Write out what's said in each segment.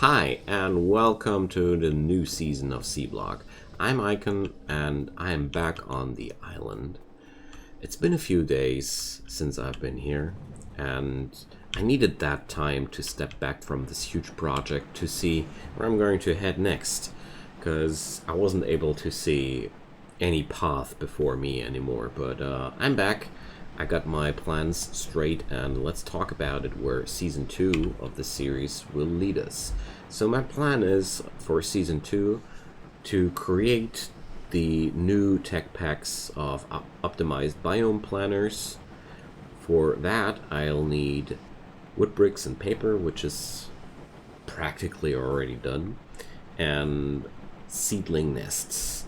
Hi, and welcome to the new season of Seablock. I'm Icon, and I am back on the island. It's been a few days since I've been here, and I needed that time to step back from this huge project to see where I'm going to head next, because I wasn't able to see any path before me anymore, but I'm back. I got my plans straight, and let's talk about it, where Season 2 of the series will lead us. So my plan is for Season 2 to create the new tech packs of optimized biome planners. For that, I'll need wood bricks and paper, which is practically already done, and seedling nests.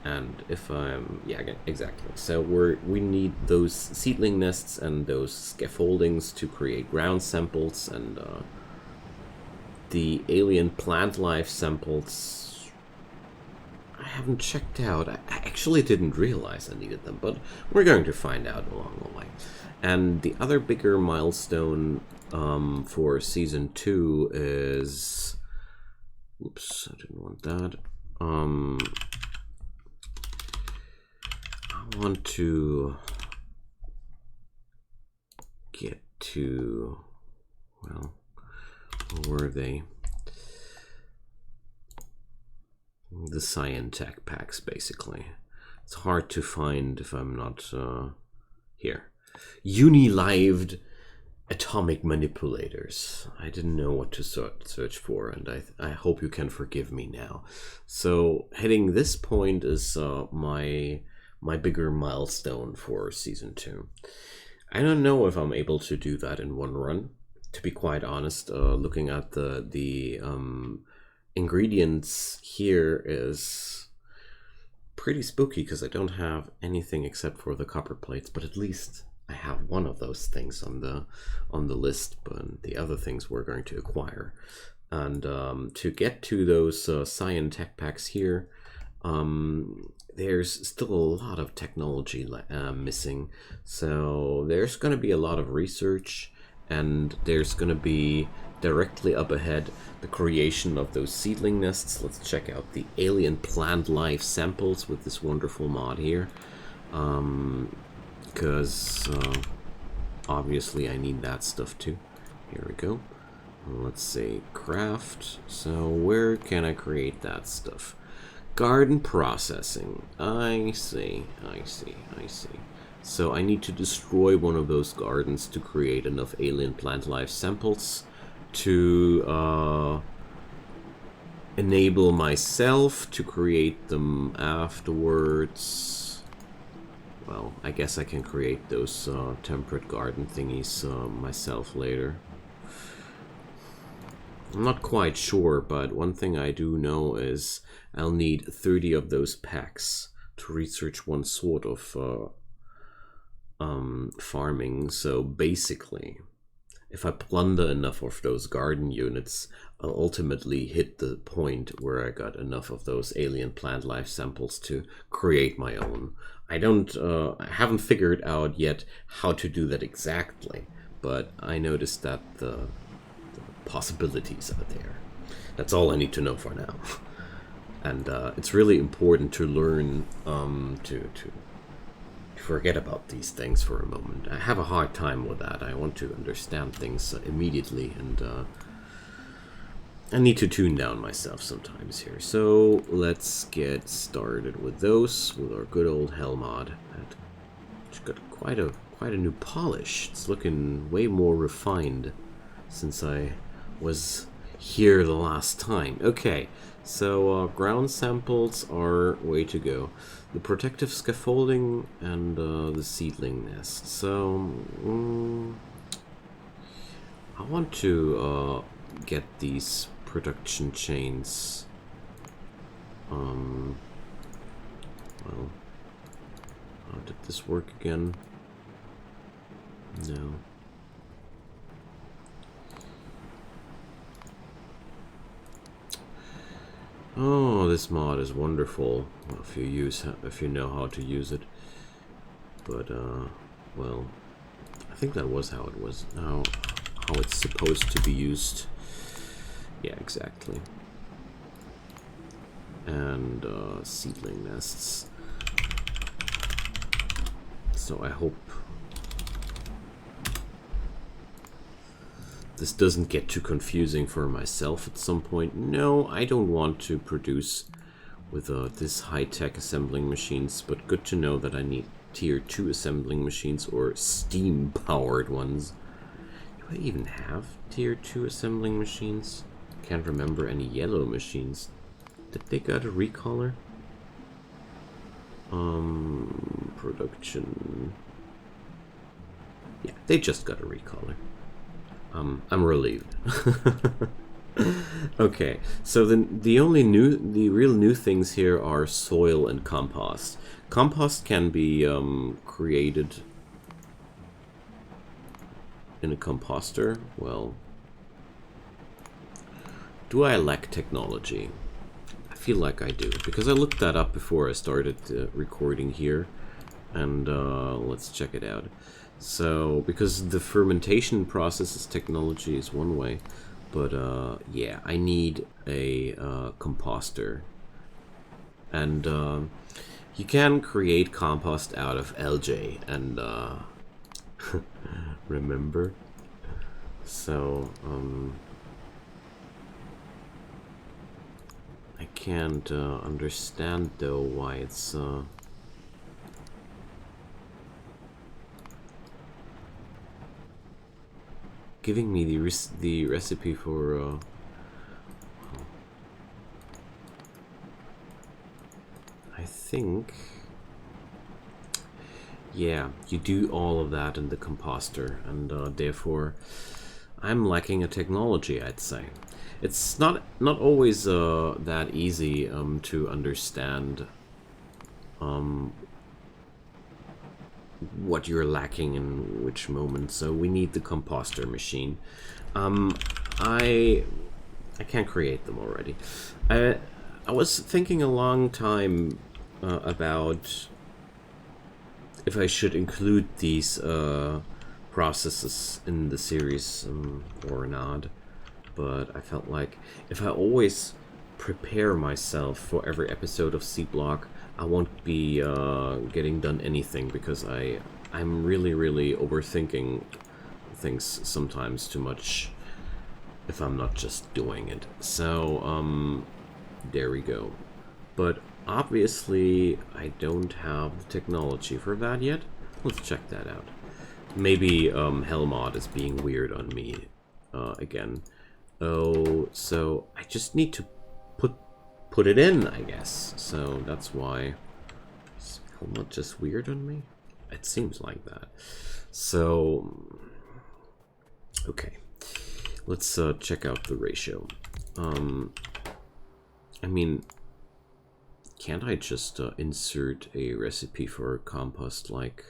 And if I'm, yeah, exactly. So we need those seedling nests and those scaffoldings to create ground samples, and the alien plant life samples I haven't checked out. I actually didn't realize I needed them, but we're going to find out along the way. And the other bigger milestone for Season 2 is... Oops, I didn't want that. I want to get to, well, where were they? The ScienTech packs, basically. It's hard to find if I'm not here. Unilived atomic manipulators. I didn't know what to search for, and I hope you can forgive me now. So heading this point is my bigger milestone for Season 2. I don't know if I'm able to do that in one run, to be quite honest. Looking at the ingredients here is pretty spooky, because I don't have anything except for the copper plates, but at least I have one of those things on the list, but the other things we're going to acquire. And to get to those ScienTech packs here, there's still a lot of technology missing, so there's going to be a lot of research, and there's going to be directly up ahead the creation of those seedling nests. Let's check out the alien plant life samples with this wonderful mod here, because obviously I need that stuff too. Here we go. Let's say craft. So where can I create that stuff? Garden processing. I see. So I need to destroy one of those gardens to create enough alien plant life samples to enable myself to create them afterwards. Well, I guess I can create those temperate garden thingies myself later. I'm not quite sure, but one thing I do know is I'll need 30 of those packs to research one sort of farming. So basically, if I plunder enough of those garden units, I'll ultimately hit the point where I got enough of those alien plant life samples to create my own. I haven't figured out yet how to do that exactly, but I noticed that the possibilities are there. That's all I need to know for now. And it's really important to learn to forget about these things for a moment. I have a hard time with that. I want to understand things immediately, and I need to tune down myself sometimes here. So let's get started with those, with our good old Helmod. It's got quite a new polish. It's looking way more refined since I was here the last time. Okay, so ground samples are way to go. The protective scaffolding and the seedling nest. So I want to get these production chains. Well, how did this work again? No. Oh, this mod is wonderful if you know how to use it. But well, I think that was how it was. How it's supposed to be used. Yeah, exactly. And seedling nests. So I hope this doesn't get too confusing for myself at some point. No, I don't want to produce with this high-tech assembling machines, but good to know that I need tier 2 assembling machines or steam-powered ones. Do I even have tier 2 assembling machines? Can't remember any yellow machines. Did they got a recaller? Production. Yeah, they just got a recaller. I'm relieved. Okay, so the real new things here are soil and compost. Compost can be created in a composter. Well, do I lack technology? I feel like I do, because I looked that up before I started recording here, and let's check it out. So, because the fermentation processes technology is one way, but yeah, I need a composter. And you can create compost out of algae, and remember? So, I can't understand though why it's giving me the recipe for I think, yeah, you do all of that in the composter, and therefore I'm lacking a technology, I'd say. It's not always that easy to understand what you're lacking in which moment, so we need the composter machine. I can't create them already. I was thinking a long time about if I should include these processes in the series or not, but I felt like if I always prepare myself for every episode of Seablock, I won't be getting done anything, because I'm really overthinking things sometimes too much if I'm not just doing it. So there we go. But obviously I don't have the technology for that yet. Let's check that out. Maybe Helmod is being weird on me again. Oh, so I just need to put it in, I guess. So that's why. Is Helmod just weird on me? It seems like that. So okay, let's check out the ratio. I mean, can't I just insert a recipe for compost, like...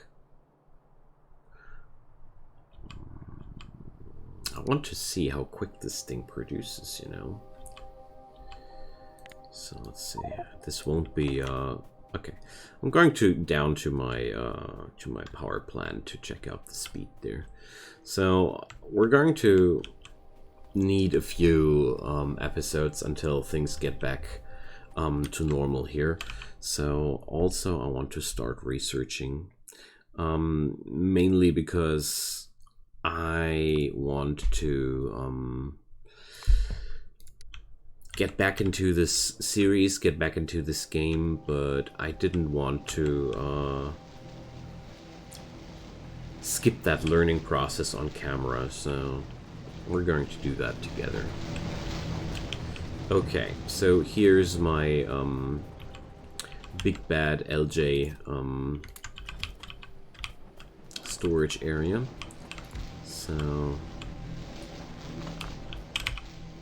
I want to see how quick this thing produces, you know? So let's see. This won't be... okay. I'm going down to my power plant to check out the speed there. So we're going to need a few episodes until things get back to normal here. So also I want to start researching, mainly because I want to get back into this series, get back into this game, but I didn't want to skip that learning process on camera, so we're going to do that together. Okay, so here's my big bad LJ storage area. So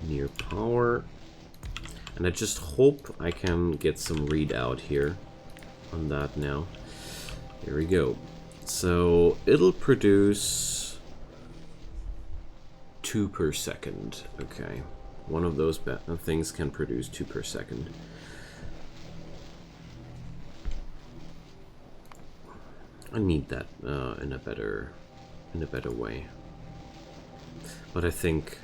near power, and I just hope I can get some readout here on that now. Here we go. So it'll produce 2 per second. Okay. One of those things can produce 2 per second. I need that in a better way. But I think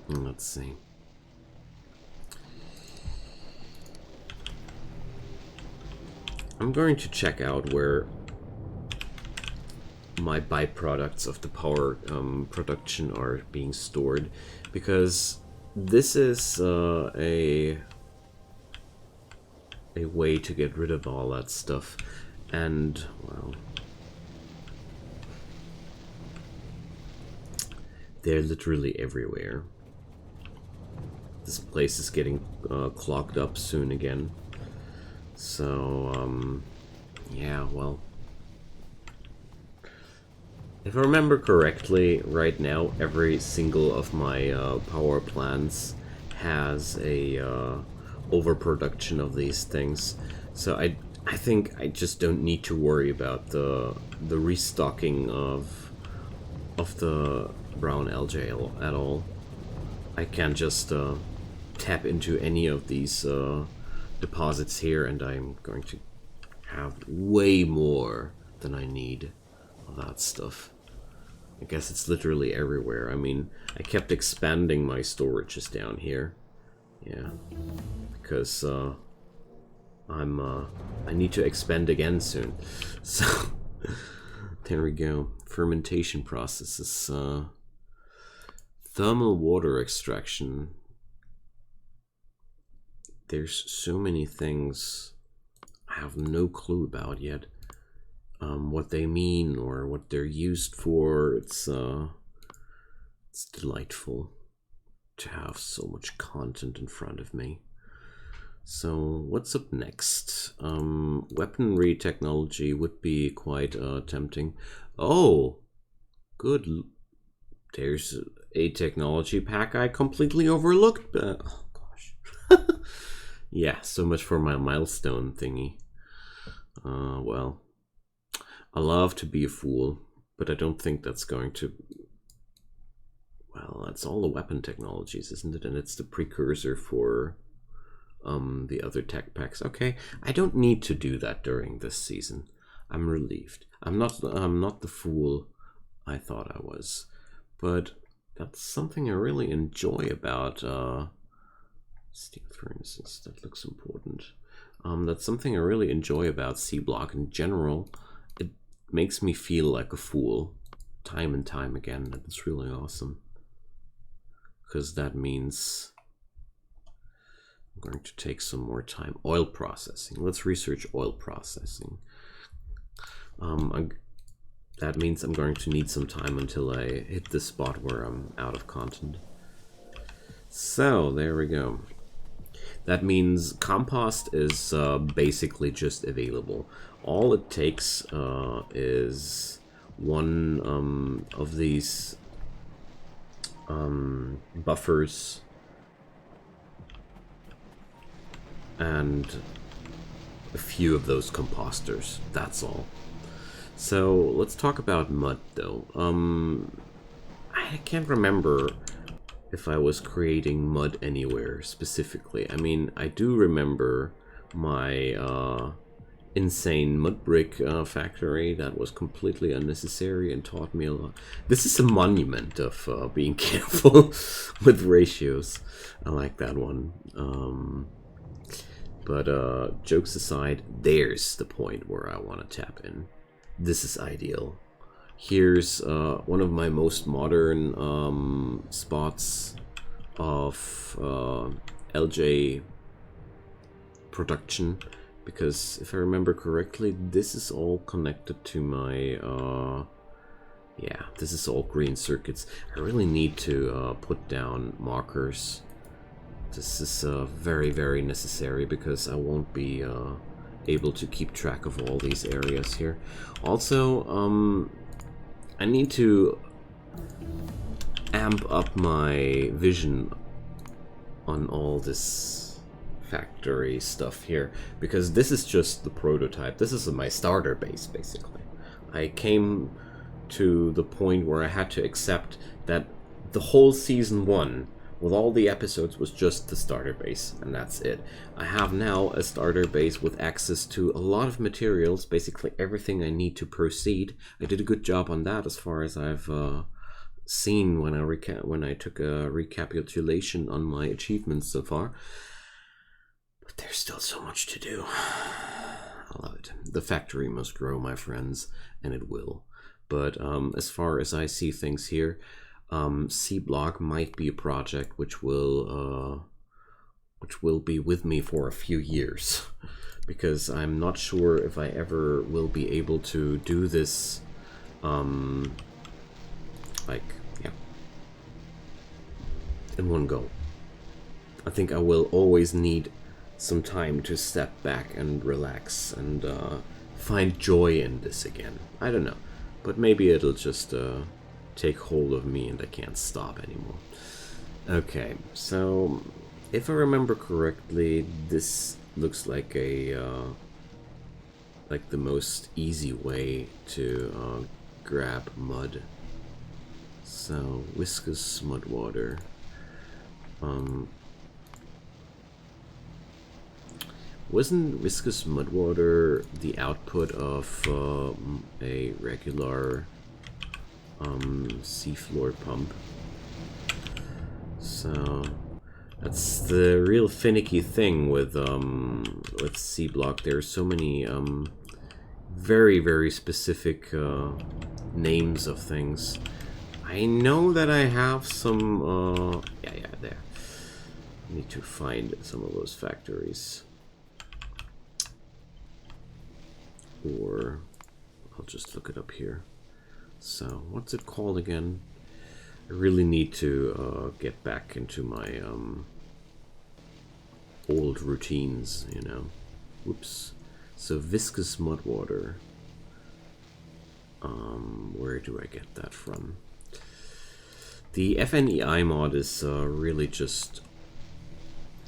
Let's see. I'm going to check out where my byproducts of the power production are being stored, because this is a way to get rid of all that stuff. And well, they're literally everywhere. This place is getting clogged up soon again. So yeah, well, if I remember correctly, right now every single of my power plants has a overproduction of these things. So I think I just don't need to worry about the restocking of the brown algae at all. I can just tap into any of these deposits here, and I'm going to have way more than I need of that stuff. I guess it's literally everywhere. I mean, I kept expanding my storages down here. Yeah, because I need to expand again soon. So there we go. Fermentation processes, thermal water extraction. There's so many things I have no clue about yet. What they mean or what they're used for. It's delightful to have so much content in front of me. So what's up next? Weaponry technology would be quite tempting. Oh, good. There's a technology pack I completely overlooked. Oh gosh. Yeah, so much for my milestone thingy. Well, I love to be a fool, but I don't think that's going to... Well, that's all the weapon technologies, isn't it? And it's the precursor for the other tech packs. Okay, I don't need to do that during this season. I'm relieved. I'm not the fool I thought I was. But that's something I really enjoy about steel furnaces. That looks important. That's something I really enjoy about SeaBlock in general. It makes me feel like a fool time and time again. That's really awesome. Because that means I'm going to take some more time. Oil processing. Let's research oil processing. That means I'm going to need some time until I hit the spot where I'm out of content. So there we go. That means compost is basically just available. All it takes is one of these buffers and a few of those composters. That's all. So let's talk about mud though. I can't remember if I was creating mud anywhere specifically. I mean, I do remember my insane mud brick factory that was completely unnecessary and taught me a lot. This is a monument of being careful with ratios. I like that one. But jokes aside, there's the point where I want to tap in. This is ideal. Here's one of my most modern spots of LJ production, because if I remember correctly, this is all connected to my yeah, this is all green circuits. I really need to put down markers. This is very, very necessary because I won't be able to keep track of all these areas here. Also, I need to amp up my vision on all this factory stuff here, because this is just the prototype. This is my starter base, basically. I came to the point where I had to accept that the whole season 1 with all the episodes was just the starter base, and that's it. I have now a starter base with access to a lot of materials, basically everything I need to proceed. I did a good job on that as far as I've seen when I took a recapitulation on my achievements so far. But there's still so much to do. I love it. The factory must grow, my friends, and it will. But as far as I see things here, Seablock might be a project which will be with me for a few years, because I'm not sure if I ever will be able to do this, in one go. I think I will always need some time to step back and relax and find joy in this again. I don't know, but maybe it'll just take hold of me and I can't stop anymore. Okay, so if I remember correctly, this looks like a like the most easy way to grab mud. So viscous mud water. Wasn't viscous mud water the output of a regular seafloor pump? So that's the real finicky thing with Seablock. There's so many very, very specific names of things. I know that I have some yeah, there. I need to find some of those factories. Or I'll just look it up here. So what's it called again? I really need to get back into my old routines, you know. Whoops. So viscous mud water. Where do I get that from? The FNEI mod is really just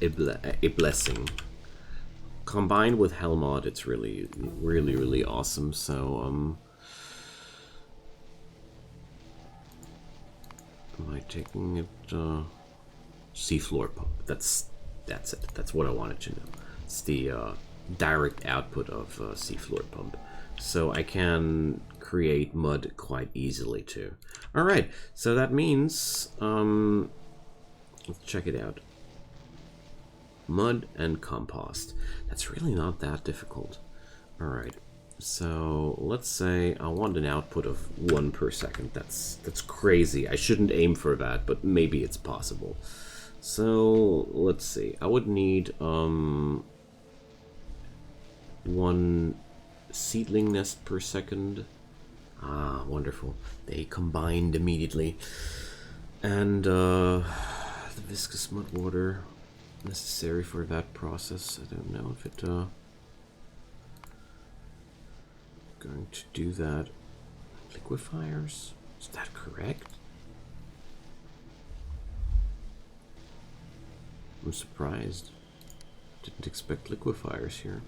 a blessing. Combined with Helmod, it's really, really, really awesome. So am I taking it? Seafloor pump. That's it. That's what I wanted to know. It's the direct output of seafloor pump. So I can create mud quite easily too. All right. So that means let's check it out. Mud and compost. That's really not that difficult. All right. So let's say I want an output of 1 per second. That's crazy. I shouldn't aim for that, but maybe it's possible. So let's see. I would need 1 seedling nest per second. Ah, wonderful. They combined immediately. And the viscous mud water necessary for that process. I don't know if it going to do that. Liquefiers? Is that correct? I'm surprised. Didn't expect liquefiers here.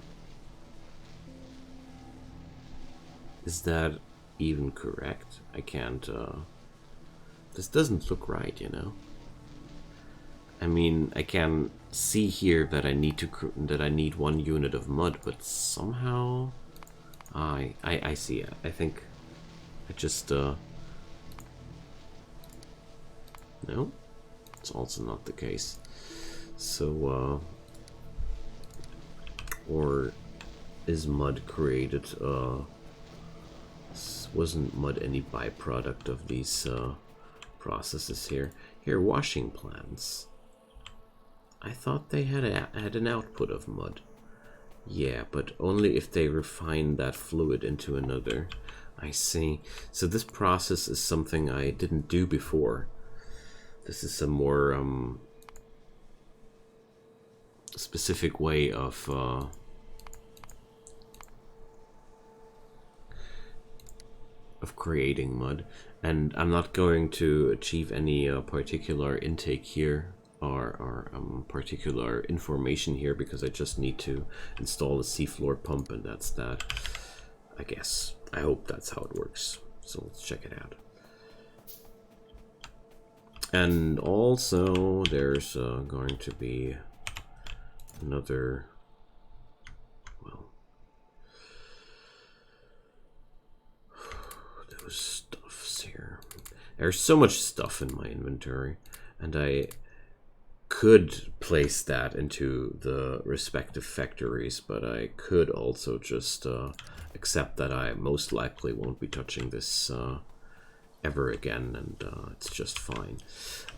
Is that even correct? I can't this doesn't look right, you know. I mean, I can see here that I need 1 unit of mud, but somehow I see it. I think I just no, it's also not the case. So or is mud created? Wasn't mud any byproduct of these processes here? Here, washing plants. I thought they had an output of mud. Yeah, but only if they refine that fluid into another. I see. So this process is something I didn't do before. This is a more specific way of creating mud, and I'm not going to achieve any particular intake here or particular information here, because I just need to install a seafloor pump, and that's that. I guess. I hope that's how it works. So let's check it out. And also there's going to be another, well, those stuffs here. There's so much stuff in my inventory, and I could place that into the respective factories, but I could also just accept that I most likely won't be touching this ever again, and it's just fine.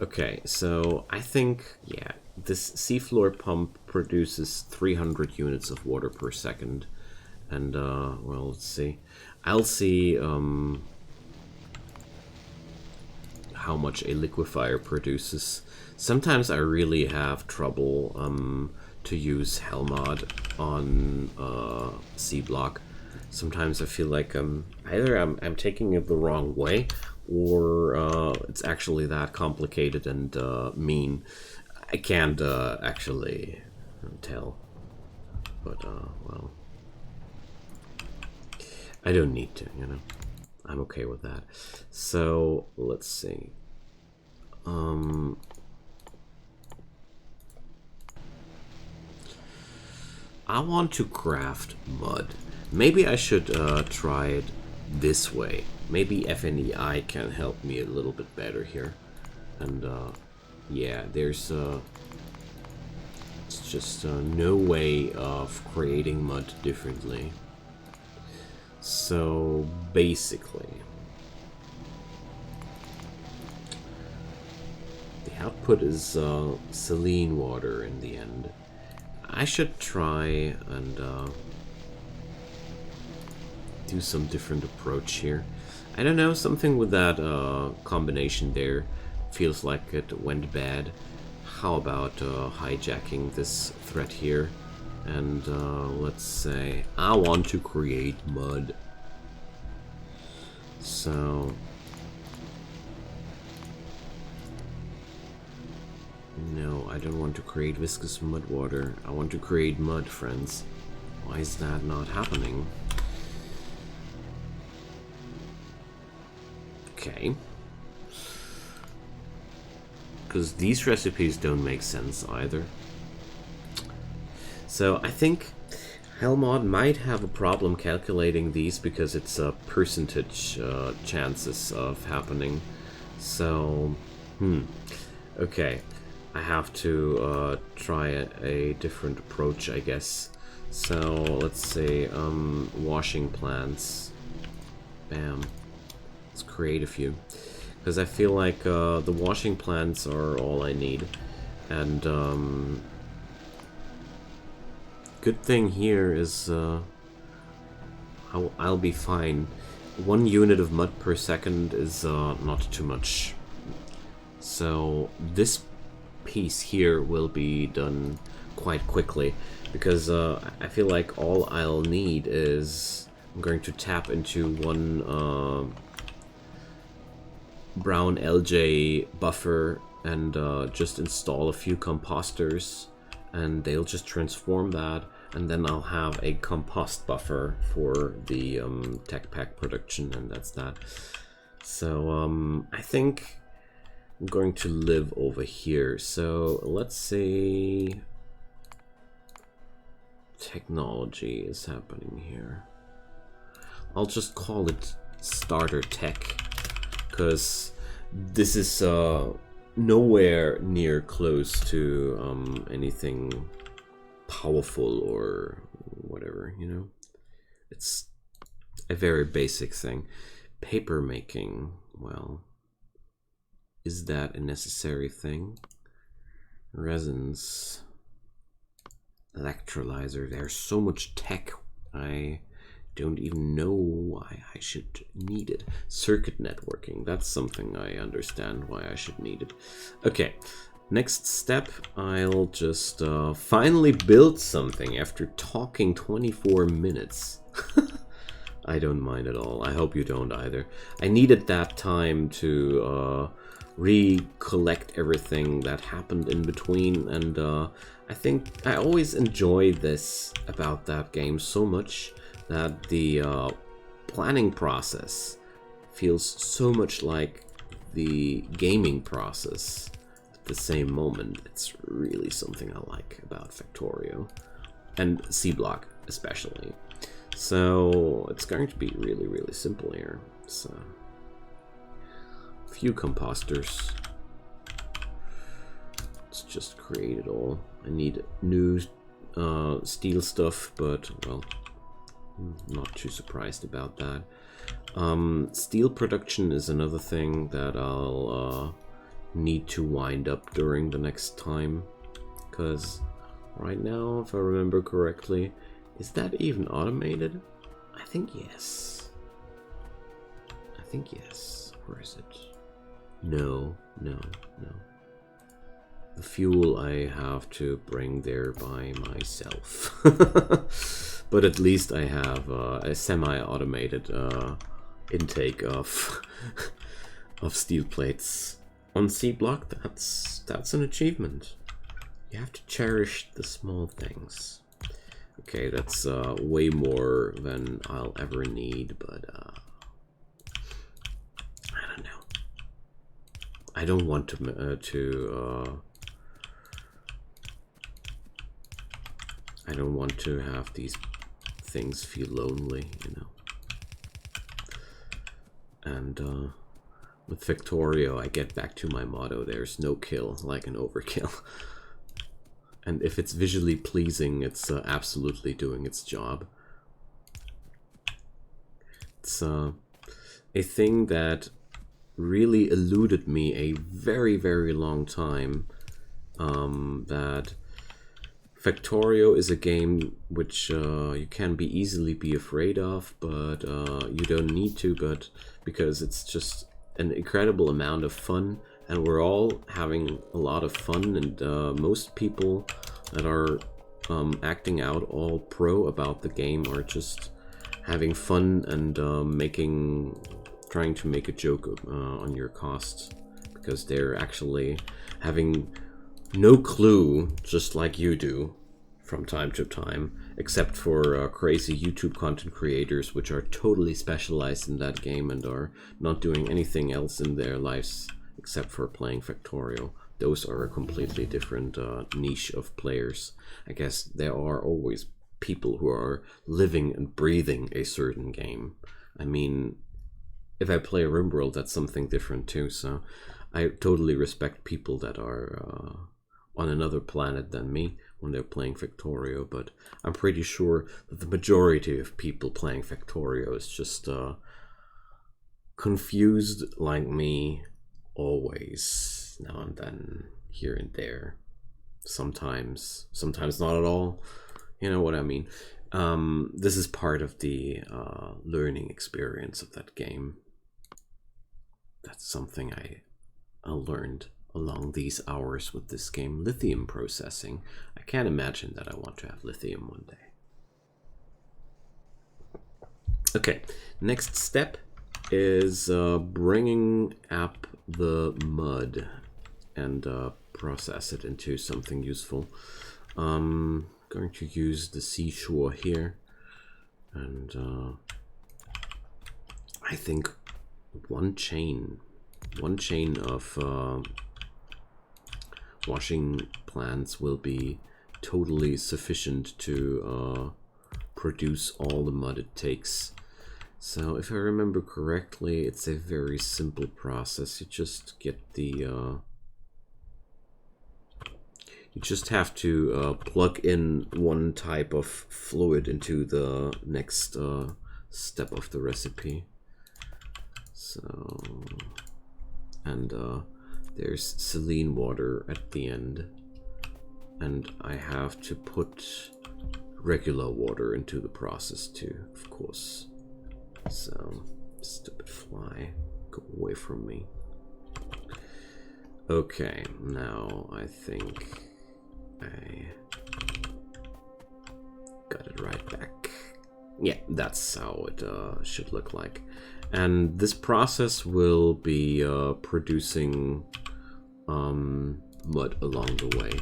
Okay, so I think, yeah, this seafloor pump produces 300 units of water per second, and well, let's see. I'll see how much a liquefier produces. Sometimes I really have trouble to use Helmod on Seablock. Sometimes I feel like either I'm taking it the wrong way, or it's actually that complicated and mean. I can't actually tell. But, well, I don't need to, you know. I'm okay with that. So, let's see. I want to craft mud. Maybe I should try it this way. Maybe FNEI can help me a little bit better here. And yeah, there's it's just no way of creating mud differently. So basically, the output is saline water in the end. I should try and do some different approach here. I don't know, something with that combination there feels like it went bad. How about hijacking this thread here? And let's say I want to create mud. So no, I don't want to create viscous mud water. I want to create mud, friends. Why is that not happening? Okay. Because these recipes don't make sense either. So I think Helmod might have a problem calculating these because it's a percentage chances of happening. So, okay. I have to try a different approach, I guess. So, let's say washing plants. Bam. Let's create a few. Because I feel like the washing plants are all I need. And good thing here is I'll be fine. 1 unit of mud per second is not too much. So this piece here will be done quite quickly, because I feel like all I'll need is I'm going to tap into one brown LJ buffer and just install a few composters, and they'll just transform that, and then I'll have a compost buffer for the tech pack production, and that's that. So I think I'm going to live over here. So let's say technology is happening here. I'll just call it starter tech, because this is nowhere near close to anything powerful or whatever, you know. It's a very basic thing. Paper making, well, is that a necessary thing? Resins, electrolyzer, there's so much tech, I don't even know why I should need it. Circuit networking, that's something I understand why I should need it. Okay, next step, I'll just finally build something after talking 24 minutes. I don't mind at all. I hope you don't either. I needed that time to recollect everything that happened in between, and I think I always enjoy this about that game so much, that the planning process feels so much like the gaming process at the same moment. It's really something I like about Factorio, and Seablock especially. So it's going to be really, really simple here. So few composters. Let's just create it all. I need new steel stuff, but well, not too surprised about that. Steel production is another thing that I'll need to wind up during the next time, because right now, if I remember correctly, is that even automated? I think yes. I think yes. Where is it? No. The fuel I have to bring there by myself. But at least I have a semi-automated intake of of steel plates on Seablock. That's an achievement. You have to cherish the small things. Okay, that's way more than I'll ever need, but I don't know. I don't want I don't want to have these things feel lonely, you know. And with Factorio, I get back to my motto: there's no kill like an overkill. And if it's visually pleasing, it's absolutely doing its job. It's a thing that really eluded me a very, very long time. That Factorio is a game which you can be easily be afraid of, but you don't need to, but because it's just an incredible amount of fun. And we're all having a lot of fun, and most people that are acting out all pro about the game are just having fun and trying to make a joke on your costs, because they're actually having no clue, just like you do from time to time, except for crazy YouTube content creators which are totally specialized in that game and are not doing anything else in their lives except for playing Factorio. Those are a completely different niche of players. I guess there are always people who are living and breathing a certain game. I mean, if I play RimWorld, that's something different too, so I totally respect people that are on another planet than me when they're playing Factorio, but I'm pretty sure that the majority of people playing Factorio is just confused like me, always, now and then, here and there, sometimes not at all, you know what I mean. This is part of the learning experience of that game. That's something I learned along these hours with this game. Lithium processing. I can't imagine that I want to have lithium one day. Okay, next step is bringing up the mud and process it into something useful. Going to use the seashore here, and I think one chain of washing plants will be totally sufficient to produce all the mud it takes. So if I remember correctly, it's a very simple process. You just get the you just have to plug in one type of fluid into the next step of the recipe. So, and there's saline water at the end, and I have to put regular water into the process too, of course. So, stupid fly, go away from me. Okay, now I think I got it right back. Yeah, that's how it should look like. And this process will be producing mud along the way.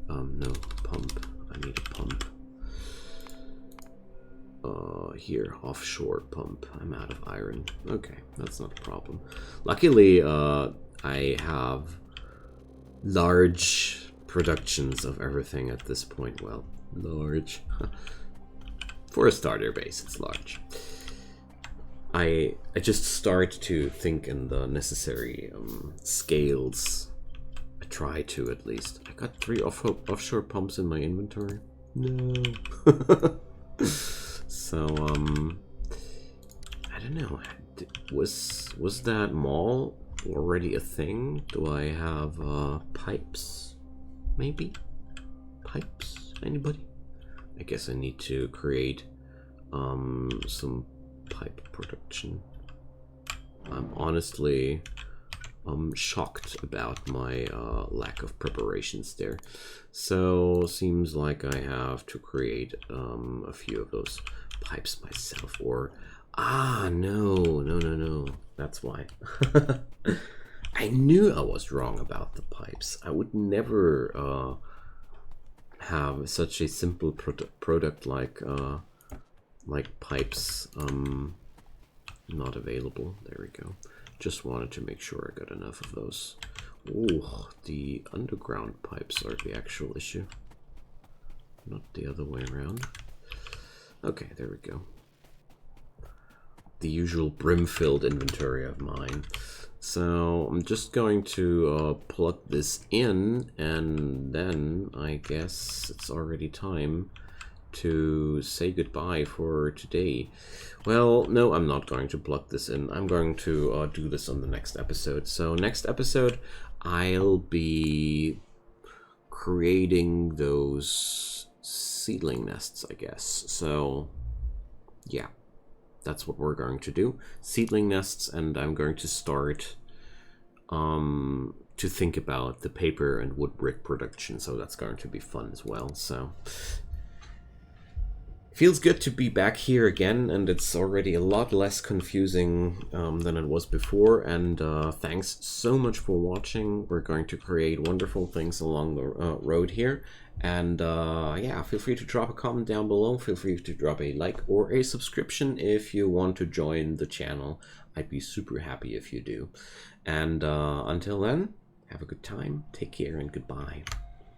No, pump. I need a pump. Here, offshore pump. I'm out of iron. Okay, that's not a problem. Luckily, I have large productions of everything at this point. Well, large. For a starter base, it's large. I just start to think in the necessary scales. I try to, at least. I got 3 offshore pumps in my inventory. No. So I don't know. Was that mall already a thing? Do I have pipes? Maybe pipes. Anybody? I guess I need to create some pipe production. I'm honestly shocked about my lack of preparations there. So seems like I have to create a few of those pipes myself, or no, that's why. I knew I was wrong about the pipes. I would never have such a simple product like pipes not available. There we go. Just wanted to make sure I got enough of those. Oh, the underground pipes are the actual issue, not the other way around. Okay, there we go. The usual brim-filled inventory of mine. So I'm just going to plug this in, and then I guess it's already time to say goodbye for today. Well, no, I'm not going to plug this in. I'm going to do this on the next episode. So next episode, I'll be creating those seedling nests, I guess. So yeah, that's what we're going to do. Seedling nests, and I'm going to start to think about the paper and wood brick production. So that's going to be fun as well. So feels good to be back here again, and it's already a lot less confusing than it was before. And thanks so much for watching. We're going to create wonderful things along the road here. And yeah, feel free to drop a comment down below. Feel free to drop a like or a subscription if you want to join the channel. I'd be super happy if you do. And until then, have a good time, take care, and goodbye.